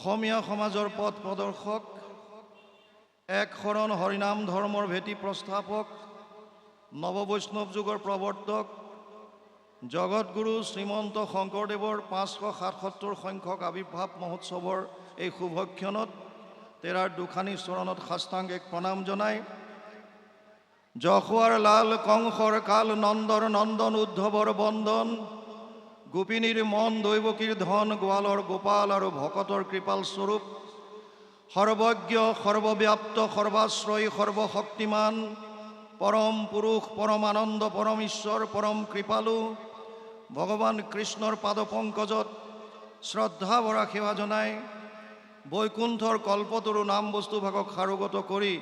অসমীয়া সমাজৰ পথ প্ৰদৰ্শক, এক শৰণ হৰিনাম ধৰ্মৰ ভেটি প্ৰস্থাপক, নৱবৈষ্ণৱ যুগৰ প্ৰৱৰ্তক, জগতগুৰু শ্ৰীমন্ত শংকৰদেৱৰ 577 সংখ্যক আৱিৰ্ভাৱ মহোৎসৱৰ এই শুভক্ষণত তেৰাৰ দুখানী চৰণত সাষ্টাংগিক প্ৰণাম জনাই যশোৱাৰ লাল কংসৰ কাল নন্দৰ নন্দন উদ্ধৱৰ বন্দন, গোপিনীৰ মন দৈৱকীৰ ধন, গোৱালৰ গোপাল আৰু ভকতৰ কৃপাল স্বৰূপ, সৰ্বজ্ঞ সৰ্বব্যাপ্ত সৰ্বাশ্ৰয়ী সৰ্বশক্তিমান পৰম পুৰুষ পৰম আনন্দ পৰম ঈশ্বৰ পৰম কৃপালু ভগৱান কৃষ্ণৰ পাদপংকজত শ্ৰদ্ধা ভৰা সেৱা জনাই বৈকুণ্ঠৰ কল্পতৰু নাম বস্তুভাগক সাৰোগত কৰি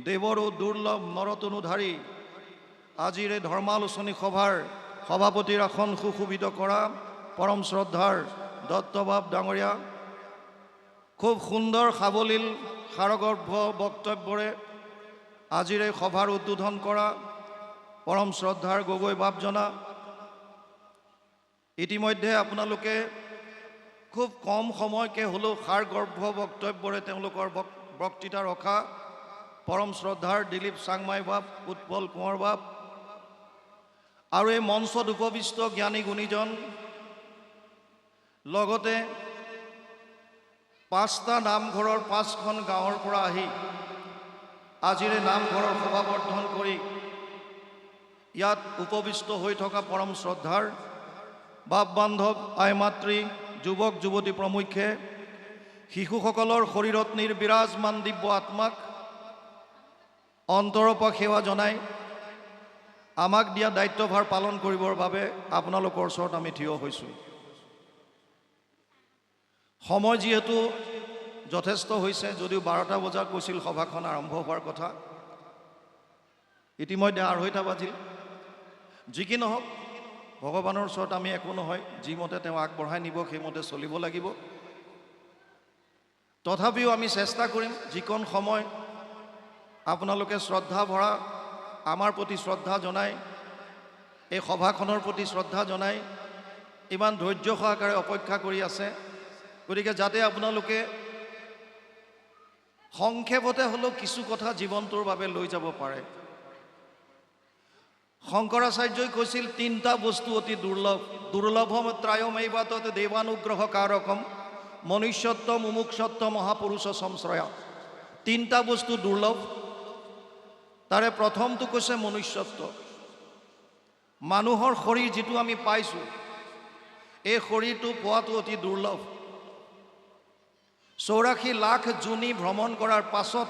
দেৱৰো দুৰ্লভ নৰতনুধাৰী আজিৰ এই ধৰ্মালোচনী সভাৰ সভাপতিৰ আসন সুশোভিত কৰা পৰম শ্ৰদ্ধাৰ দত্তবাব ডাঙৰীয়া, খুব সুন্দৰ সাৱলীল সাৰগৰ্ভ বক্তব্যৰে আজিৰ এই সভাৰ উদ্বোধন কৰা পৰম শ্ৰদ্ধাৰ গগৈ বাপজনা, ইতিমধ্যে আপোনালোকে খুব কম সময়কে হ'লেও সাৰগৰ্ভ বক্তব্যৰে তেওঁলোকৰ বক্তৃতা ৰখা পৰম শ্ৰদ্ধাৰ দিলীপ চাংমাই বাপ, উৎপল কোঁৱৰ বাপ আৰু এই মঞ্চত উপবিষ্ট জ্ঞানী গুণীজন, লগতে 5টা নামঘৰৰ 5খন গাঁৱৰ পৰা আহি আজিৰ এই নামঘৰৰ সভাবৰ্ধন কৰি ইয়াত উপবিষ্ট হৈ থকা পৰম শ্ৰদ্ধাৰ বাপ বান্ধৱ, আই মাতৃ, যুৱক যুৱতী প্ৰমুখ্যে শিশুসকলৰ শৰীৰত নিৰ্বিৰাজমান দিব্য আত্মাক অন্তৰৰ পৰা সেৱা জনাই আমাক দিয়া দায়িত্বভাৰ পালন কৰিবৰ বাবে আপোনালোকৰ ওচৰত আমি থিয় হৈছোঁ। সময় যিহেতু যথেষ্ট হৈছে, যদিও 12টা বজাত কৈছিল সভাখন আৰম্ভ হোৱাৰ কথা, ইতিমধ্যে 2:30 বাজিল। যি কি নহওক, ভগৱানৰ ওচৰত আমি একো নহয়, যিমতে তেওঁ আগবঢ়াই নিব সেইমতে চলিব লাগিব। তথাপিও আমি চেষ্টা কৰিম যিকণ সময় আপোনালোকে শ্ৰদ্ধা ভৰা আমাৰ প্ৰতি শ্ৰদ্ধা জনাই, এই সভাখনৰ প্ৰতি শ্ৰদ্ধা জনাই ইমান ধৈৰ্য সহকাৰে অপেক্ষা কৰি আছে, গতিকে যাতে আপোনালোকে সংক্ষেপতে হ'লেও কিছু কথা জীৱনটোৰ বাবে লৈ যাব পাৰে। শংকৰাচাৰ্যই কৈছিল 3টা বস্তু অতি দুৰ্লভ, দুৰ্লভম ত্ৰায়মেৱাত দেৱানুগ্ৰহ কাৰকম মনুষ্যত্ব মুমুক্ষত্ব মহাপুৰুষ সংশ্ৰয়া। 3টা বস্তু দুৰ্লভ, তাৰে প্ৰথমটো কৈছে মনুষ্যত্ব। মানুহৰ শৰীৰ যিটো আমি পাইছোঁ, এই শৰীৰটো পোৱাটো অতি দুৰ্লভ। 84 লাখ জুনি ভ্ৰমণ কৰাৰ পাছত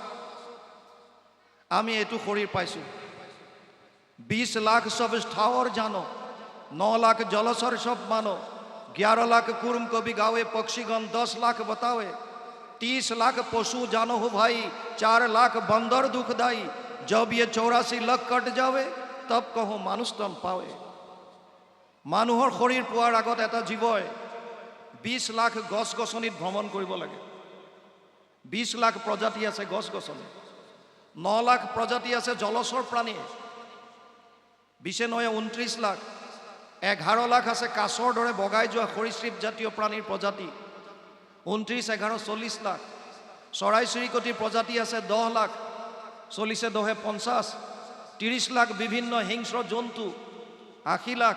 আমি এইটো শৰীৰ পাইছোঁ। 20 লাখ সব স্থাৱৰ জানো, 9 লাখ জলচৰ সব মানো, 11 লাখ কুৰ্ম কবি গাवे पक्षीगण, 10 लाख बतावे, 30 लाख पशु जानो हो भाई, 4 लाख बंदर दुखदाई, जब ये 84 लाख कट जावे तब कहो মানুষ তন পাৱে। মানুহৰ শৰীৰ পোৱাৰ আগত এটা জীৱই 20 লাখ গছ গছনিত ভ্ৰমণ কৰিব লাগে। 20 লাখ প্ৰজাতি আছে গছ গছনি, 9 লাখ প্ৰজাতি আছে জলচৰ প্ৰাণী, 29 লাখ, 11 লাখ আছে কাছৰ দৰে বগাই যোৱা সৰীসৃপ জাতীয় প্ৰাণীৰ প্ৰজাতি, 29, 11, 40 লাখ। চৰাই চিৰিকটিৰ প্ৰজাতি আছে 10 লাখ, 40, 10, 50, 30 লাখ বিভিন্ন হিংস্ৰ জন্তু, 80 লাখ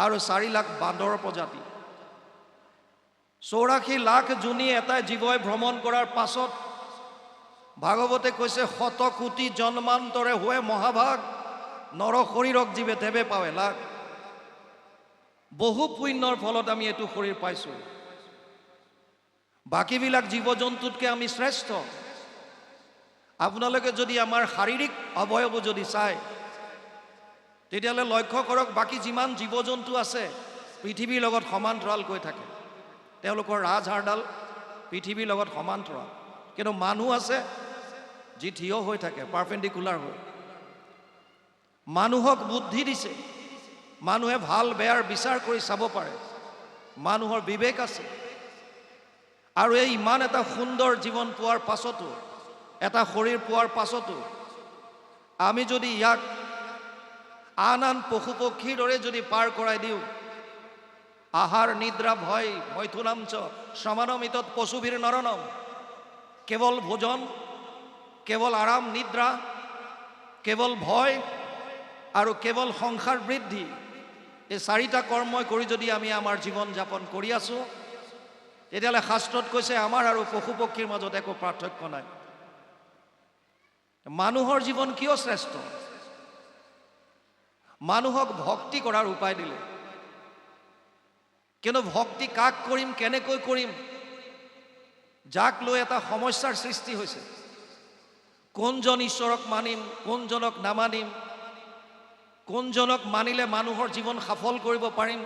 আৰু 4 লাখ বান্দৰৰ প্ৰজাতি। 84 লাখ জুনি এটা জীৱই ভ্ৰমণ কৰাৰ পাছত ভাগৱতে কৈছে 100 কোটি জন্মান্তৰে হোৱে মহাভাগ, নৰ শৰীৰক জীৱে তেৱে পাৱে লাগ। বহু পুণ্যৰ ফলত আমি এইটো শৰীৰ পাইছোঁ। বাকীবিলাক জীৱ জন্তুতকৈ আমি শ্ৰেষ্ঠ। আপোনালোকে যদি আমাৰ শাৰীৰিক অৱয়ব যদি চায়, তেতিয়াহ'লে লক্ষ্য কৰক বাকী যিমান জীৱ জন্তু আছে পৃথিৱীৰ লগত সমান্তৰালকৈ থাকে, তেওঁলোকৰ ৰাজহাড়ডাল পৃথিৱীৰ লগত সমান্তৰাল। কিন্তু মানুহ আছে যি থিয় হৈ থাকে পাৰপেণ্ডিকুলাৰ হৈ। মানুহক বুদ্ধি দিছে, মানুহে ভাল বেয়াৰ বিচাৰ কৰি চাব পাৰে, মানুহৰ বিবেক আছে। আৰু এই ইমান এটা সুন্দৰ জীৱন পোৱাৰ পাছতো, এটা শৰীৰ পোৱাৰ পাছতো আমি যদি ইয়াক আন আন পশু পক্ষীৰ দৰে যদি পাৰ কৰাই দিওঁ, আহাৰ নিদ্ৰা ভয় মৈথুনাঞ্চ সমানমিতৎ পশুভীৰ নৰনম। কেবল ভোজন, কেবল আৰাম নিদ্ৰা, কেৱল ভয় আৰু কেৱল সংসাৰ বৃদ্ধি, এই চাৰিটা কৰ্মই কৰি যদি আমি আমাৰ জীৱন যাপন কৰি আছোঁ, তেতিয়াহ'লে শাস্ত্ৰত কৈছে আমাৰ আৰু পশু পক্ষীৰ মাজত একো পাৰ্থক্য নাই। মানুহৰ জীৱন কিয় শ্ৰেষ্ঠ? মানুহক ভক্তি কৰাৰ উপায় দিলে। কিন্তু ভক্তি কাক কৰিম, কেনেকৈ কৰিম, যাক লৈ এটা সমস্যাৰ সৃষ্টি হৈছে। কোনজন ঈশ্বৰক মানিম, কোনজনক নামানিম, কোনজনক মানিলে মানুহৰ জীৱন সফল কৰিব পাৰিম,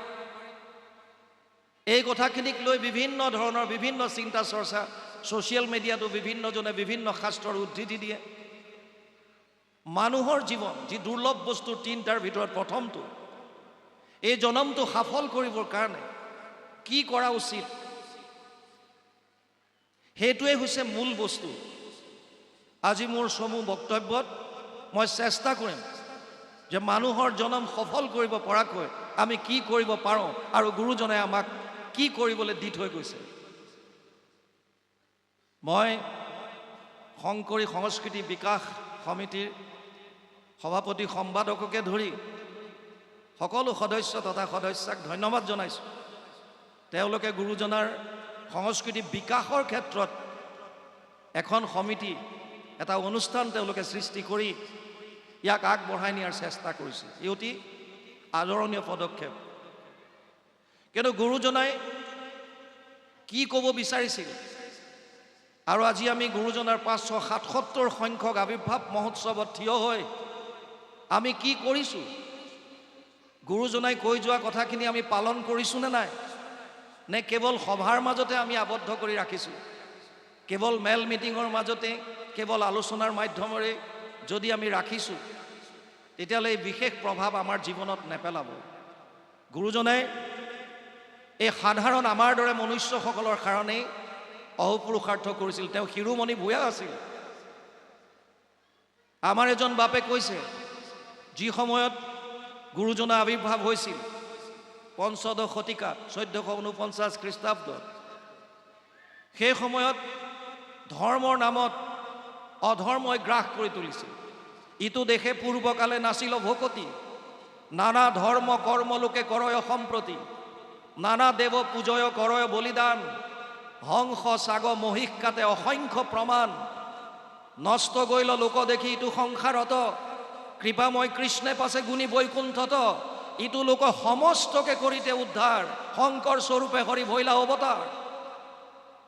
এই কথাখিনিক লৈ বিভিন্ন ধৰণৰ বিভিন্ন চিন্তা চৰ্চা ছ'চিয়েল মিডিয়াতো বিভিন্নজনে বিভিন্ন শাস্ত্ৰৰ উদ্ধৃতি দিয়ে। মানুহৰ জীৱন যি দুৰ্লভ বস্তু তিনিটাৰ ভিতৰত প্ৰথমটো, এই জনমটো সফল কৰিবৰ কাৰণে কি কৰা উচিত, সেইটোৱে হৈছে মূল বস্তু। আজি মোৰ চমু বক্তব্যত মই চেষ্টা কৰিম যে মানুহৰ জনম সফল কৰিব পৰাকৈ আমি কি কৰিব পাৰোঁ আৰু গুৰুজনে আমাক কি কৰিবলৈ দি থৈ গৈছে। মই শংকৰী সংস্কৃতি বিকাশ সমিতিৰ সভাপতি সম্পাদককে ধৰি সকলো সদস্য তথা সদস্যাক ধন্যবাদ জনাইছোঁ। তেওঁলোকে গুৰুজনাৰ সংস্কৃতি বিকাশৰ ক্ষেত্ৰত এখন সমিতি, এটা অনুষ্ঠান তেওঁলোকে সৃষ্টি কৰি ইয়াক আগবঢ়াই নিয়াৰ চেষ্টা কৰিছে। ই অতি আদৰণীয় পদক্ষেপ। কিন্তু গুৰুজনাই কি ক'ব বিচাৰিছিল, আৰু আজি আমি গুৰুজনাৰ 577 সংখ্যক আৱিৰ্ভাৱ মহোৎসৱত থিয় হৈ আমি কি কৰিছোঁ, গুৰুজনাই কৈ যোৱা কথাখিনি আমি পালন কৰিছোঁ নে নাই, নে কেৱল সভাৰ মাজতে আমি আবদ্ধ কৰি ৰাখিছোঁ, কেৱল মেল মিটিঙৰ মাজতে কেৱল আলোচনাৰ মাধ্যমেৰে যদি আমি ৰাখিছোঁ, তেতিয়াহ'লে এই বিশেষ প্ৰভাৱ আমাৰ জীৱনত নেপেলাব। গুৰুজনাই এই সাধাৰণ আমাৰ দৰে মনুষ্যসকলৰ কাৰণেই অহোপুৰুষাৰ্থ কৰিছিল। তেওঁ শিৰোমণি ভূঞা আছিল। আমাৰ এজন বাপে কৈছে, যি সময়ত গুৰুজনা আৱিৰ্ভাৱ হৈছিল পঞ্চদশ শতিকাত 1449 খ্ৰীষ্টাব্দত, সেই সময়ত ধৰ্মৰ নামত অধৰ্মই গ্ৰাস কৰি তুলিছিল। ইটো দেশে পূৰ্বকালে নাছিল ভকতি, নানা ধৰ্ম কৰ্ম লোকে কৰয় সম্প্ৰতি, নানা দেৱ পূজয় কৰয় বলিদান, হংস সাগ মহিষ কাটে অসংখ্য প্ৰমাণ, নষ্ট গৈল লোক দেখি ইটো সংসাৰত, কৃপাময় কৃষ্ণে পাছে গুণী বৈকুণ্ঠত, ইটো লোক সমস্তকে কৰিতে উদ্ধাৰ, শংকৰ স্বৰূপে হৰি ভৈলা অৱতাৰ।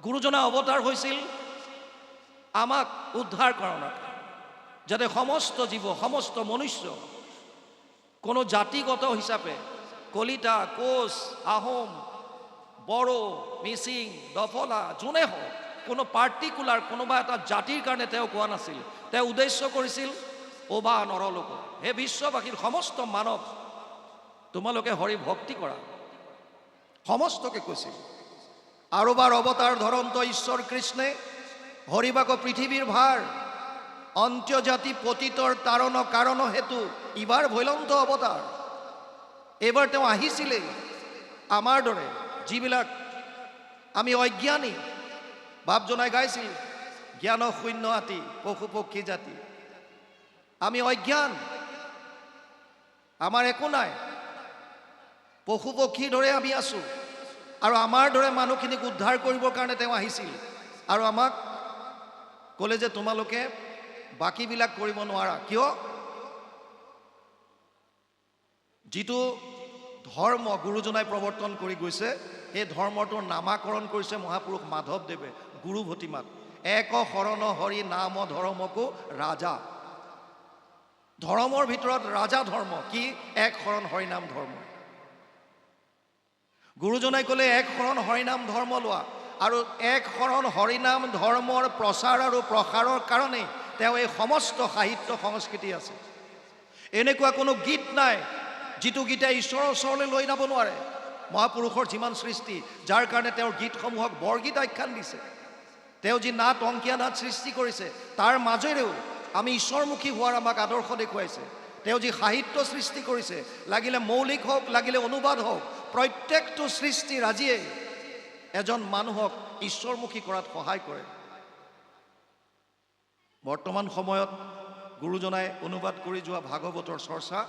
গুৰুজনা অৱতাৰ হৈছিল আমাক উদ্ধাৰ কাৰণে, যাতে সমস্ত জীৱ, সমস্ত মনুষ্য কোনো জাতিগত হিচাপে কলিতা, কোচ, আহোম, বড়ো, মিচিং, দফলা, যোনে হওক, কোনো পাৰ্টিকুলাৰ কোনোবা এটা জাতিৰ কাৰণে তেওঁ কোৱা নাছিল। তেওঁ উদ্দেশ্য কৰিছিল অবা নৰলোক, হে বিশ্ববাসীৰ সমস্ত মানৱ, তোমালোকে হৰি ভক্তি কৰা, সমস্তকে কৈছিল। আৰু বাৰ অৱতাৰ ধৰন্ত ঈশ্বৰ কৃষ্ণে হৰিবাক পৃথিৱীৰ ভাৰ, অন্ত্যজাতি পতিতৰ তাৰণ কাৰণ হেতু ইবাৰ ভৈলন্ত অৱতাৰ। এইবাৰ তেওঁ আহিছিলে আমাৰ দৰে যিবিলাক আমি অজ্ঞানী। বাপজনাই গাইছিল, জ্ঞান শূন্য আতি পশু পক্ষী জাতি। আমি অজ্ঞান, আমাৰ একো নাই, পশু পক্ষীৰ দৰে আমি আছোঁ। আৰু আমাৰ দৰে মানুহখিনিক উদ্ধাৰ কৰিবৰ কাৰণে তেওঁ আহিছিল আৰু আমাক ক'লে যে তোমালোকে বাকীবিলাক কৰিব নোৱাৰা। কিয়? যিটো ধৰ্ম গুৰুজনাই প্ৰৱৰ্তন কৰি গৈছে, সেই ধৰ্মটোৰ নামাকৰণ কৰিছে মহাপুৰুষ মাধৱদেৱে গুৰু ভতিমাত। এক শৰণ হৰি নাম ধৰ্মকো ৰাজা। ধৰ্মৰ ভিতৰত ৰাজা ধৰ্ম কি? এক শৰণ হৰিনাম ধৰ্ম। গুৰুজনাই ক'লে এক শৰণ হৰিনাম ধৰ্ম লোৱা, আৰু এক শৰণ হৰিনাম ধৰ্মৰ প্ৰচাৰ আৰু প্ৰসাৰৰ কাৰণে তেওঁ এই সমস্ত সাহিত্য সংস্কৃতি আছে। এনেকুৱা কোনো গীত নাই যিটো গীতে ঈশ্বৰৰ ওচৰলৈ লৈ যাব নোৱাৰে। মহাপুৰুষৰ যিমান সৃষ্টি, যাৰ কাৰণে তেওঁৰ গীতসমূহক বৰগীত আখ্যান দিছে, তেওঁ যি নাট অংকীয়া নাট সৃষ্টি কৰিছে, তাৰ মাজেৰেও আমি ঈশ্বৰমুখী হোৱাৰ আমাক আদৰ্শ দেখুৱাইছে। তেওঁ যি সাহিত্য সৃষ্টি কৰিছে, লাগিলে মৌলিক হওক লাগিলে অনুবাদ হওক, প্ৰত্যেকটো সৃষ্টিৰাজিয়ে এজন মানুহক ঈশ্বৰমুখী কৰাত সহায় কৰে। বৰ্তমান সময়ত গুৰুজনাই অনুবাদ কৰি যোৱা ভাগৱতৰ চৰ্চা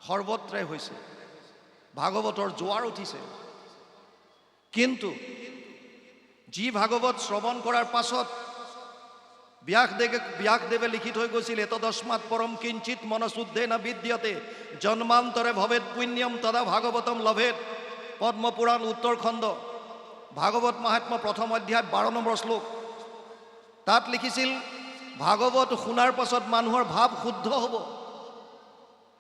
সৰ্বত্ৰে হৈছে, ভাগৱতৰ জোৱাৰ উঠিছে। কিন্তু যি ভাগৱত শ্ৰৱণ কৰাৰ পাছত ব্যাসদেৱে লিখি থৈ গৈছিল, এতদস্মাৎ পৰম কিঞ্চিত মনশুদ্ধেন বিদ্যতে জন্মান্তৰে ভৱেৎ পুণ্যম তদা ভাগৱতম লভেৎ। পদ্মপুৰাণ উত্তৰখণ্ড ভাগৱত মাহাত্ম্য প্ৰথম অধ্যায় 12 নম্বৰ শ্লোক। তাত লিখিছিল ভাগৱত শুনাৰ পাছত মানুহৰ ভাৱ শুদ্ধ হ'ব,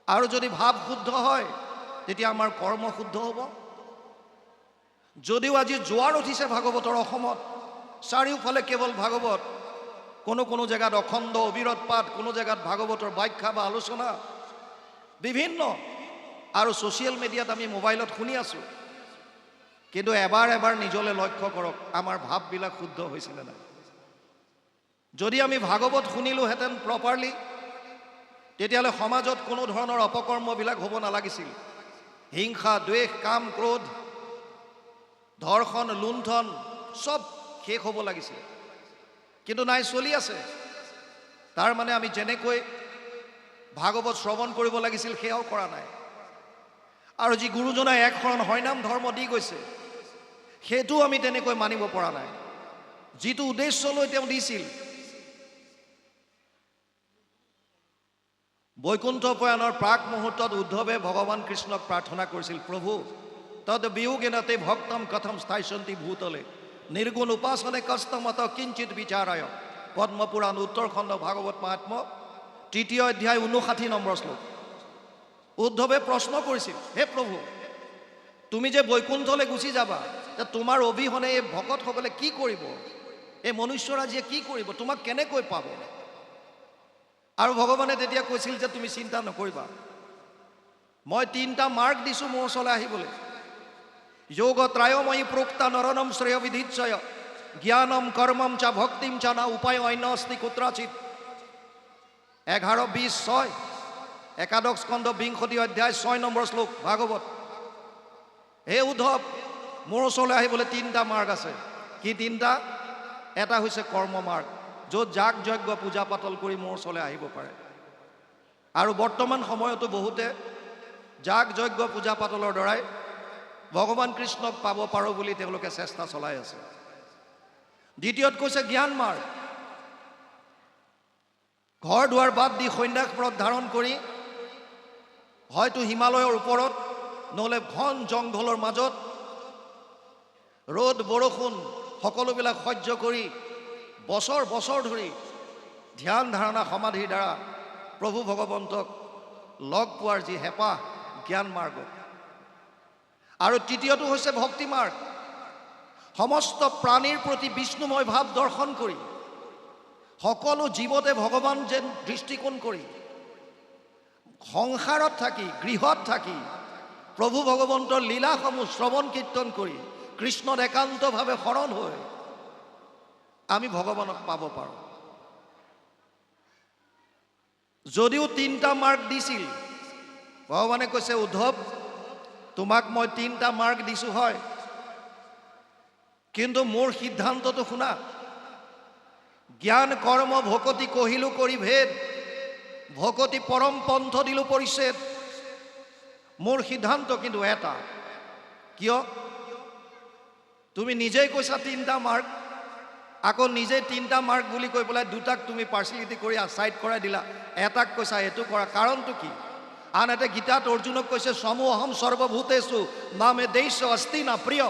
আৰু যদি ভাৱ শুদ্ধ হয় তেতিয়া আমাৰ কৰ্ম শুদ্ধ হ'ব। যদিও আজি জোৱাৰ উঠিছে ভাগৱতৰ অসমত, চাৰিওফালে কেৱল ভাগৱত, কোনো জেগাত অখণ্ড অবিৰত পাঠ, কোনো জেগাত ভাগৱতৰ ব্যাখ্যা বা আলোচনা বিভিন্ন, আৰু ছ'চিয়েল মিডিয়াত আমি মোবাইলত শুনি আছোঁ। কিন্তু এবাৰ নিজলৈ লক্ষ্য কৰক, আমাৰ ভাৱবিলাক শুদ্ধ হৈছিলে নাই? যদি আমি ভাগৱত শুনিলোহেঁতেন প্ৰপাৰলি, তেতিয়াহ'লে সমাজত কোনো ধৰণৰ অপকৰ্মবিলাক হ'ব নালাগিছিল। হিংসা, দ্বেষ, কাম, ক্ৰোধ, ধৰ্ষণ, লুণ্ঠন চব শেষ হ'ব লাগিছিল। কিন্তু নাই, চলি আছে। তাৰ মানে আমি যেনেকৈ ভাগৱত শ্ৰৱণ কৰিব লাগিছিল সেয়াও কৰা নাই। আৰু যি গুৰুজনাই এক শৰণ হৰিনাম ধৰ্ম দি গৈছে, সেইটোও আমি তেনেকৈ মানিব পৰা নাই। যিটো উদ্দেশ্য লৈ তেওঁ দিছিল, বৈকুণ্ঠ প্ৰয়াণৰ প্ৰাক মুহূৰ্তত উদ্ধৱে ভগৱান কৃষ্ণক প্ৰাৰ্থনা কৰিছিল, প্ৰভু তদ বিয়োগেনতে ভক্তম কথম স্থায়সন্তি ভূতলে নিৰ্গুণ উপাসনে কষ্টমত কিঞ্চিত বিচাৰায়। পদ্মপুৰাণ উত্তৰখণ্ড ভাগৱত মাহাত্ম্য 3 অধ্যায় 59 নম্বৰ শ্লোক। উদ্ধৱে প্ৰশ্ন কৰিছিল, হে প্ৰভু, তুমি যে বৈকুণ্ঠলৈ গুচি যাবা, তোমাৰ অবিহনে এই ভকতসকলে কি কৰিব? এই মনুষ্যৰাজিয়ে কি কৰিব? তোমাক কেনেকৈ পাব? আৰু ভগৱানে তেতিয়া কৈছিল যে তুমি চিন্তা নকৰিবা, মই 3টা মাৰ্গ দিছোঁ মোৰ ওচৰলৈ আহিবলৈ। যোগ ত্ৰায়ময়ী প্ৰোক্তা নৰনম শ্ৰেয় বিধিচ্ছয় জ্ঞানম কৰ্মম চা ভক্তিম চা না উপায় অন্য অস্তি কুত্ৰাচিত। 11:20-6 একাদশ স্কন্ধ 20 অধ্যায় 6 নম্বৰ শ্লোক ভাগৱত। হে উদ্ধৱ, মোৰ ওচৰলৈ আহিবলৈ 3টা মাৰ্গ আছে। কি 3টা? এটা হৈছে কৰ্ম মাৰ্গ, য'ত যাগ যজ্ঞ পূজা পাতল কৰি মোৰ ওচৰলৈ আহিব পাৰে। আৰু বৰ্তমান সময়তো বহুতে যাগ যজ্ঞ পূজা পাতলৰ দ্বাৰাই ভগৱান কৃষ্ণক পাব পাৰোঁ বুলি তেওঁলোকে চেষ্টা চলাই আছে। দ্বিতীয়ত কৈছে জ্ঞান মাৰ্গ। ঘৰ দুৱাৰ বাদ দি সন্ন্যাস ব্ৰত ধাৰণ কৰি হয়তো হিমালয়ৰ ওপৰত, নহ'লে ঘন জংঘলৰ মাজত ৰ'দ বৰষুণ সকলোবিলাক সহ্য কৰি বছৰ ধৰি ধ্যান ধাৰণা সমাধিৰ দ্বাৰা প্ৰভু ভগৱন্তক লগ পোৱাৰ যি হেঁপাহ, জ্ঞান মাৰ্গ। আৰু তৃতীয়টো হৈছে ভক্তি মাৰ্গ। সমস্ত প্ৰাণীৰ প্ৰতি বিষ্ণুময় ভাৱ দৰ্শন কৰি, সকলো জীৱতে ভগৱান যেন দৃষ্টিকোণ কৰি, সংসাৰত থাকি, গৃহত থাকি প্ৰভু ভগৱন্তৰ লীলাসমূহ শ্ৰৱণ কীৰ্তন কৰি কৃষ্ণত একান্তভাৱে শৰণ হৈ আমি ভগৱানক পাব পাৰোঁ। যদিও 3টা মাৰ্গ দিছিল, ভগৱানে কৈছে উদ্ধৱ, তোমাক মই 3টা মাৰ্গ দিছোঁ হয়, কিন্তু মোৰ সিদ্ধান্তটো শুনা। জ্ঞান কৰ্ম ভকতি কহিলো কৰি ভেদ, ভকতি পৰম পন্থ দিলো পৰিচ্ছেদ। মোৰ সিদ্ধান্ত কিন্তু এটা। কিয়? তুমি নিজেই কৈছা 3টা মাৰ্গ, আকৌ নিজেই 3টা মাৰ্গ বুলি কৈ পেলাই 2টাক তুমি পাৰ্চিয়েলিটি কৰি ছাইড কৰাই দিলা, এটাক কৈছা এইটো কৰা। কাৰণটো কি? আনহাতে গীতাত অৰ্জুনক কৈছে সমূহম সৰ্বভূতেষু নামে দেশ অস্তি না প্ৰিয়।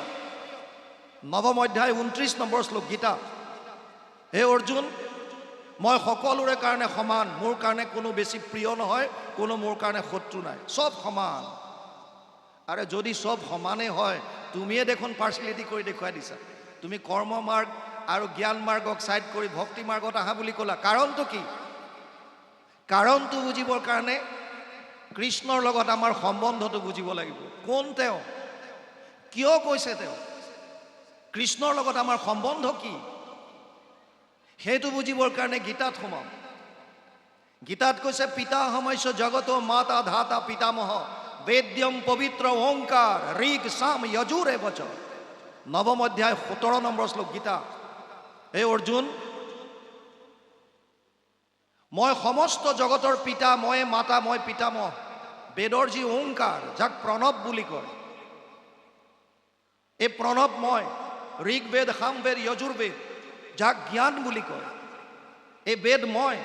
9ম অধ্যায় 29 নম্বৰ শ্লোক গীতা। হে অৰ্জুন, মই সকলোৰে কাৰণে সমান, মোৰ কাৰণে কোনো বেছি প্ৰিয় নহয়, কোনো মোৰ কাৰণে শত্ৰু নাই, চব সমান। আৰে যদি চব সমানেই হয়, তুমিয়ে দেখোন পাৰ্চিয়েলিটি কৰি দেখুৱাই দিছা। তুমি কৰ্ম মাৰ্গ আৰু জ্ঞান মাৰ্গক ছাইড কৰি ভক্তি মাৰ্গত আহা বুলি ক'লা। কাৰণটো কি? কাৰণটো বুজিবৰ কাৰণে কৃষ্ণৰ লগত আমাৰ সম্বন্ধটো বুজিব লাগিব। কোন তেওঁ? কিয় কৈছে তেওঁ? কৃষ্ণৰ লগত আমাৰ সম্বন্ধ কি? সেইটো বুজিবৰ কাৰণে গীতাত সোমাম। গীতাত কৈছে পিতা সমস্য জগত মাতা ধাতা পিতামহ বেদ্যম পবিত্র ওঙ্কার ঋগ সাম যজুরে বচ। নবম অধ্যায় 17 নম্বর শ্লোক গীতা। হে অৰ্জুন, মই সমস্ত জগতৰ পিতা, মই মাতা, মই পিতামহ। বেদৰ যি ওঙ্কাৰ, যাক প্ৰণৱ বুলি কয়, এই প্ৰণৱ মই। ঋগ্বেদ, সামবেদ, যজুৰ্বেদ, যাক জ্ঞান বুলি কয়, এই বেদ মই।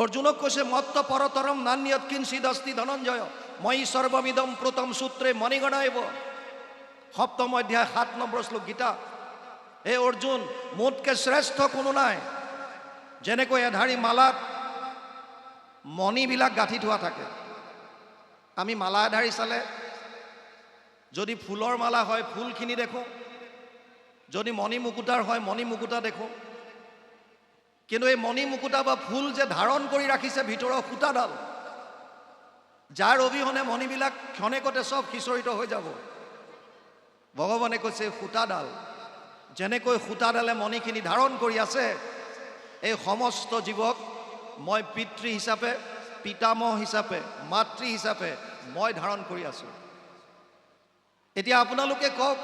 অৰ্জুনক কৈছে মত্ত পৰতৰম নান্যৎ কিঞ্চিদ অস্তি ধনঞ্জয়, মই সৰ্বমিদম প্ৰোতম সূত্ৰে মণিগণা এব। সপ্তম অধ্যায় 7 নম্বৰ শ্লোক গীতা। হে অৰ্জুন, মোতকে শ্ৰেষ্ঠ কোনো নাই। যেনেকৈ এধাৰী মালাত মণিবিলাক গাঁঠি থোৱা থাকে, আমি মালা এধাৰী চালে যদি ফুলৰ মালা হয় ফুলখিনি দেখোঁ, যদি মণি মুকুতাৰ হয় মণি মুকুতা দেখোঁ। কিন্তু এই মণি মুকুতা বা ফুল যে ধাৰণ কৰি ৰাখিছে ভিতৰৰ সূতাডাল, যাৰ অবিহনে মণিবিলাক ক্ষণেকতে চব সিঁচৰিত হৈ যাব। ভগৱানে কৈছে সূতাডাল, যেনেকৈ সূতাডালে মণিখিনি ধাৰণ কৰি আছে, এই সমস্ত জীৱক মই পিতৃ হিচাপে, পিতামহ হিচাপে, মাতৃ হিচাপে মই ধাৰণ কৰি আছোঁ। এতিয়া আপোনালোকে কওক,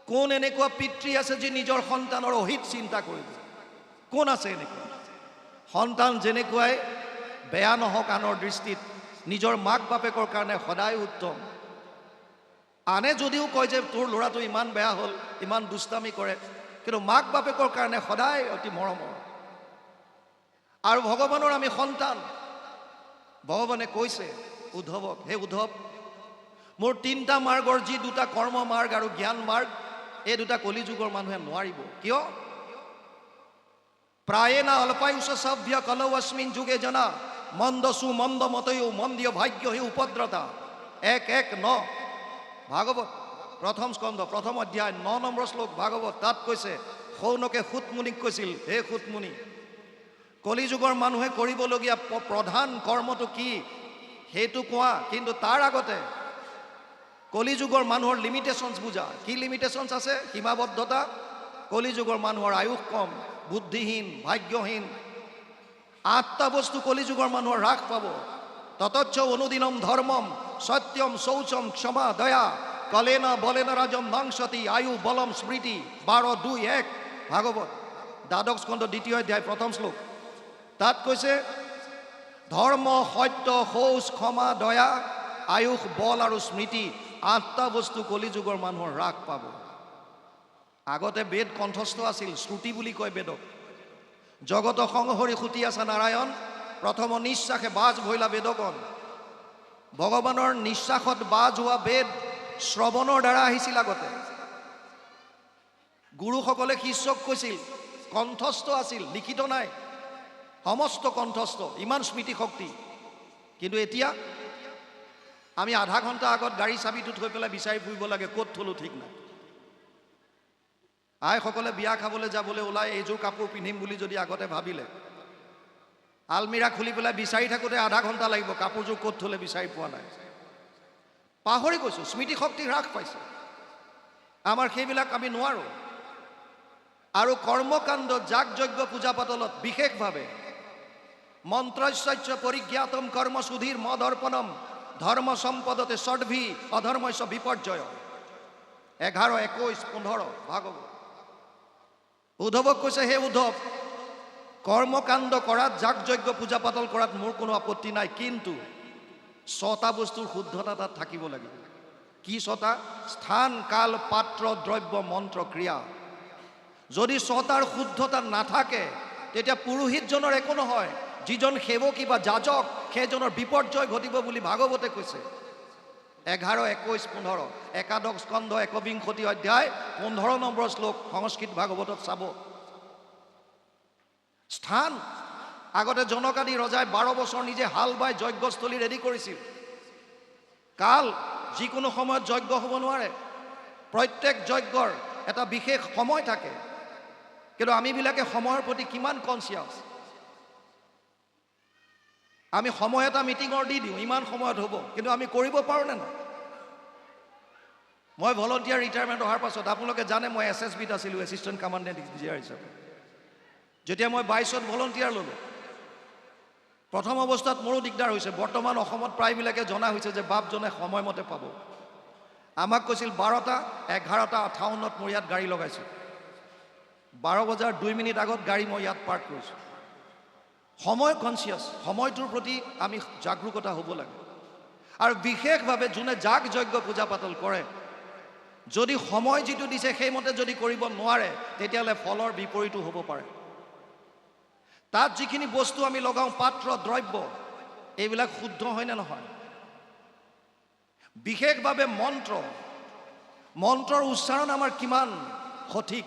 কোন এনেকুৱা পিতৃ আছে যি নিজৰ সন্তানৰ অহিত চিন্তা কৰিব? কোন আছে এনেকুৱা? সন্তান যেনেকুৱাই বেয়া নহওক আনৰ দৃষ্টিত, নিজৰ মাক বাপেকৰ কাৰণে সদায় উত্তম। আনে যদিও কয় যে তোৰ ল'ৰাটো ইমান বেয়া হ'ল, ইমান দুষ্টামি কৰে, কিন্তু মাক বাপেকৰ কাৰণে সদায় অতি মৰমৰ। আৰু ভগৱানৰ আমি সন্তান। ভগৱানে কৈছে উদ্ধৱক, হে উদ্ধৱ, মোৰ 3টা মাৰ্গৰ যি 2টা কৰ্ম মাৰ্গ আৰু জ্ঞান মাৰ্গ, এই 2টা কলিযুগৰ মানুহে নোৱাৰিব। কিয়? প্ৰায়েনা অল্পায়ুষ সভ্য কলৌ অস্মিন যুগে জনা, মন্দসু মন্দ মতয়ো মন্দিয় ভাগ্য হি উপদ্ৰতা। 1:1:9 ভাগৱত, প্ৰথম স্কন্ধ, প্ৰথম অধ্যায় 9 নম্বৰ শ্লোক ভাগৱত। তাত কৈছে, সৌনকে সুতমুনিক কৈছিল, হে সুতমুনি, কলিযুগৰ মানুহে কৰিবলগীয়া প্ৰধান কৰ্মটো কি সেইটো কোৱা, কিন্তু তাৰ আগতে কলিযুগৰ মানুহৰ লিমিটেশ্যনছ বুজা। কি লিমিটেশ্যনছ আছে? সীমাবদ্ধতা। কলিযুগৰ মানুহৰ আয়ুস কম, বুদ্ধিহীন, ভাগ্যহীন। 8টা বস্তু কলিযুগৰ মানুহৰ হ্ৰাস পাব। ততচ্চ অনুদিনম ধৰ্মম সত্যম শৌচম ক্ষমা দয়া কলেনা বলেনা ৰাজম নংসতি আয়ু বলম স্মৃতি। 12:2:1 ভাগৱত, দ্বাদশ স্কন্ধ 2য় অধ্যায় 1ম শ্লোক। তাত কৈছে ধৰ্ম, সত্য, শৌচ, ক্ষমা, দয়া, আয়ুস, বল আৰু স্মৃতি, 8টা বস্তু কলিযুগৰ মানুহৰ হ্ৰাস পাব। আগতে বেদ কণ্ঠস্থ আছিল, শ্ৰুতি বুলি কয় বেদক। জগত সংহৰি সুতি আছে নাৰায়ণ, প্ৰথম নিশ্বাসে বাজ ভৈলা বেদগণ। ভগৱানৰ নিশ্বাসত বাজ হোৱা বেদ শ্ৰৱণৰ দ্বাৰা আহিছিল আগতে। গুৰুসকলে শিষ্যক কৈছিল, কণ্ঠস্থ আছিল, লিখিত নাই, সমস্ত কণ্ঠস্থ, ইমান স্মৃতি শক্তি। কিন্তু এতিয়া আমি আধা ঘণ্টা আগত গাড়ী চাবিটো থৈ পেলাই বিচাৰি ফুৰিব লাগে, ক'ত থলো ঠিক নাই। আইসকলে বিয়া খাবলৈ যাবলৈ ওলাই এইযোৰ কাপোৰ পিন্ধিম বুলি যদি আগতে ভাবিলে, আলমিৰা খুলি পেলাই বিচাৰি থাকোঁতে আধা ঘণ্টা লাগিব, কাপোৰযোৰ ক'ত থলে বিচাৰি পোৱা নাই। পাহৰি গৈছোঁ, স্মৃতি শক্তি হ্ৰাস পাইছে আমাৰ, সেইবিলাক আমি নোৱাৰোঁ। আৰু কৰ্মকাণ্ড, যাগ যজ্ঞ, পূজা পাতলত বিশেষভাৱে মন্ত্ৰৈশ্চৰ্য পৰিজ্ঞাতম কৰ্ম সুধীৰ মদৰ্পণম ধৰ্ম সম্পদতে ষডভি অধৰ্মস্য বিপৰ্যয়। 11:21-15 ভাগৱত। উদ্ধৱক কৈছে, হে উদ্ধৱ, কৰ্মকাণ্ড কৰাত, যাগ যজ্ঞ, পূজা পাতল কৰাত মোৰ কোনো আপত্তি নাই, কিন্তু 6টা বস্তুৰ শুদ্ধতা তাত থাকিব লাগিব। কি 6টা? স্থান, কাল, পাত্ৰ, দ্ৰব্য, মন্ত্ৰ, ক্ৰিয়া। যদি 6টাৰ শুদ্ধতা নাথাকে তেতিয়া পুৰোহিতজনৰ একো নহয়, যিজন সেৱকী বা যাজক সেইজনৰ বিপৰ্যয় ঘটিব বুলি ভাগৱতে কৈছে। 11:21-15 একাদশ স্কন্ধ 21 অধ্যায় 15 নম্বৰ শ্লোক সংস্কৃত ভাগৱতত চাব। স্থান, আগতে জনকাদি ৰজাই 12 বছৰ নিজে হাল বাই যজ্ঞস্থলী ৰেডি কৰিছিল। কাল, যিকোনো সময়ত যজ্ঞ হ'ব নোৱাৰে, প্ৰত্যেক যজ্ঞৰ এটা বিশেষ সময় থাকে। কিন্তু আমিবিলাকে সময়ৰ প্ৰতি কিমান কনচিয়াছ? আমি সময় এটা মিটিঙৰ দি দিওঁ, ইমান সময়ত হ'ব, কিন্তু আমি কৰিব পাৰোঁ নে নাই? মই ভলণ্টিয়াৰ ৰিটায়াৰমেণ্ট অহাৰ পাছত, আপোনালোকে জানে মই SSBত আছিলোঁ, এছিষ্টেণ্ট কমাণ্ডেণ্ট ইঞ্জিনিয়াৰ হিচাপে। যেতিয়া মই 22ত ভলণ্টিয়াৰ ল'লোঁ, প্ৰথম অৱস্থাত মোৰো দিগদাৰ হৈছে। বৰ্তমান অসমত প্ৰায়বিলাকে জনা হৈছে যে বাপজনে সময়মতে পাব। আমাক কৈছিল 12টা 11:58 মোৰ ইয়াত গাড়ী লগাইছোঁ। 12:02 আগত গাড়ী মই ইয়াত পাৰ্ক কৰিছোঁ। সময় কনচিয়াছ, সময়টোৰ প্ৰতি আমি জাগৰূকতা হ'ব লাগে। আৰু বিশেষভাৱে যোনে যাগ যজ্ঞ পূজা পাতল কৰে, যদি সময় যিটো দিছে সেইমতে যদি কৰিব নোৱাৰে, তেতিয়াহ'লে ফলৰ বিপৰীতো হ'ব পাৰে। তাত যিখিনি বস্তু আমি লগাওঁ, পাত্ৰ দ্ৰব্য, এইবিলাক শুদ্ধ হয় নে নহয়? বিশেষভাৱে মন্ত্ৰৰ উচ্চাৰণ আমাৰ কিমান সঠিক,